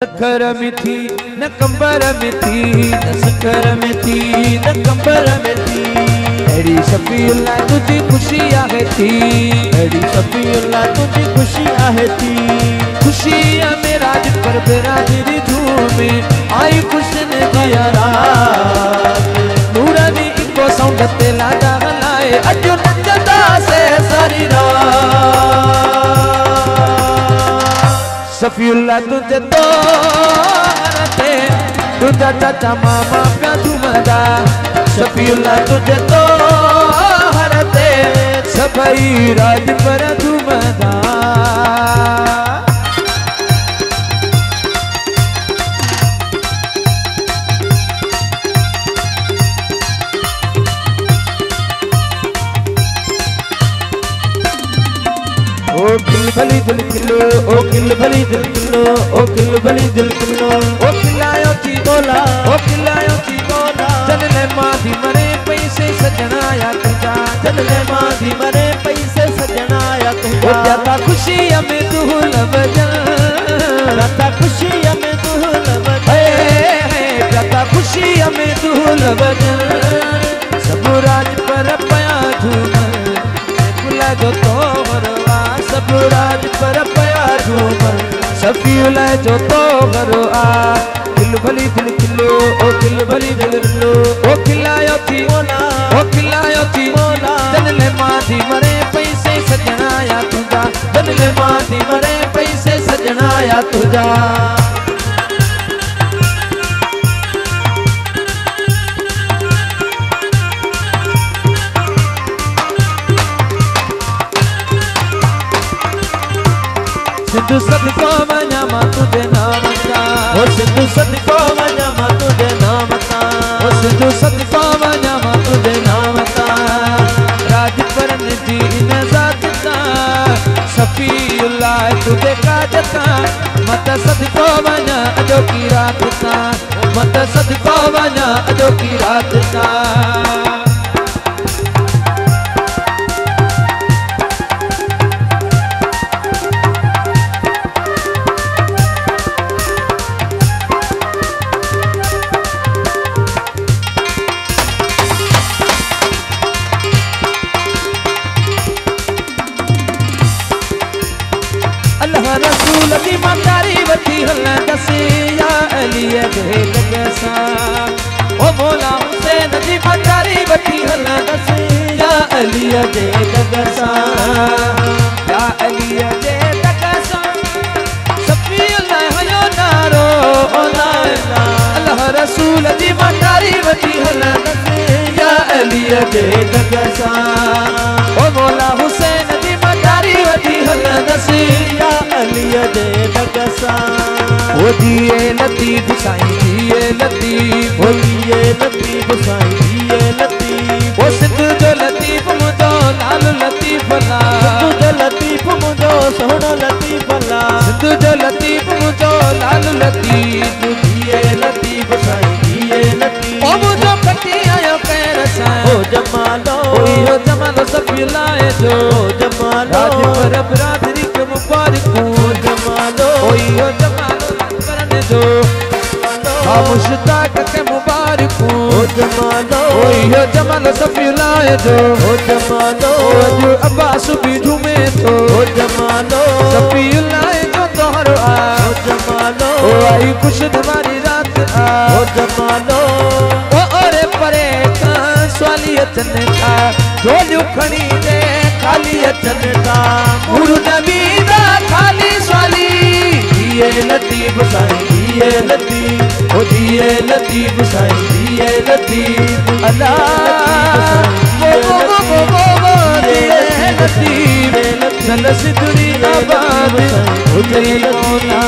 नखर में थी न कंबर में थी, नखर में थी न कंबर में थी। अड़ी शफीउल्लाह तुझी खुशी आहे थी, अड़ी शफीउल्लाह तुझी खुशी आहे थी। खुशियां में राज पर बिराजरी धूमे आई खुशन दिया रात। नूरानी इको साउंड ते लाडा हलाए अजो नचदा से सारी रात। शफीउल्लाह तुझे तो हरते तुझा चाचा मामा प्या झूमदा। शफीउल्लाह तुझे तो हरते सभई राज पर झूमदा। ओ किल भली दिल किलो, ओ किल भली दिल किलो, ओ किल भली दिल किलो। ओ खिलायो थी बोला, ओ खिलायो थी बोला। जनले माधी मरे पैसे सजना या तुझा, जनले माधी मरे पैसे सजना या तुझा। ओ जाता खुशी में दुहल बजन, जाता खुशी में दुहल बजन, जाता खुशी में दुहल बजन। सब राज पर पया झूमर बुला जो तो सब राज पर पया झूमर। शफीउल्लाह जो तो घरो आ दिल भली दिल किलो, ओ दिल भली दिल किलो। ओ खिलायो थी मोला, ओ खिलायो थी मोला। जनले माधी मरे पैसे सजना या तुझा, जनले माधी मरे पैसे सजना या तुझा। सिंधु सदको वञा मां तुझे नाम ता, ओ सिंधु सदको वञा मां तुझे नाम ता, ओ सिंधु सदको वञा मां तुझे नाम ता। राज परन जी इन ज़ात ता, शफीउल्लाह तुझे काज ता। मत सदको वञा अजो की रात ता, मत सदको वञा अजो की रात ता। अल्लाह रसूल दी मकारी वठी हल दसी या अली दे दगसा। ओ मौला हुसैन दी मकारी वठी हल दसी या अली दे दगसा, या अली दे दगसा। शफीउल्लाह यो नारो ओ ला इलाहा। अल्लाह रसूल दी मकारी वठी हल दसी या अली दे दगसा। ओ मौला हुसैन दी मकारी वठी हल दसी अलिया दे दगसा। ओ दिए लतीफ साईं दिए लतीफ, ओ दिए लतीफ साईं दिए लतीफ। ओ सिंध जो लतीफ मुझो लाल लतीफ ला, सिंध जो लतीफ मुझो सोहणो लतीफ ला, सिंध जो लतीफ मुझो लाल लतीफ। दिए लतीफ साईं दिए लतीफ। ओ मुझो कटी आयो कैर साईं, ओ जमालो, ओ जमालो शफीउल्लाह जो, ओ जमालो राज पर बिरादरी के मुबारक ओ जमालो, ओ जमालो करने जो मुश्ताक के मुबारक ओ जमालो, ओ जमालो शफीउल्लाह जो, ओ जमालो अजो अब्बास भी झूमे तो, ओ जमालो शफीउल्लाह जो तोहरो आ, ओ जमालो ओ आई खुश तुम्हारी रात आ, ओ जमालो ओ ओरे परे का स्वाली अचन था झोलियूं खणी दे खाली अचन था। गुरु नबी दा खाली स्वाली दिए लतीफ साईं दिए लतीफ, ओ दिए लतीफ साईं दिए लतीफ। अल्लाह दिए लतीफ चल सिद्धरी आबाद हुजरी मौला।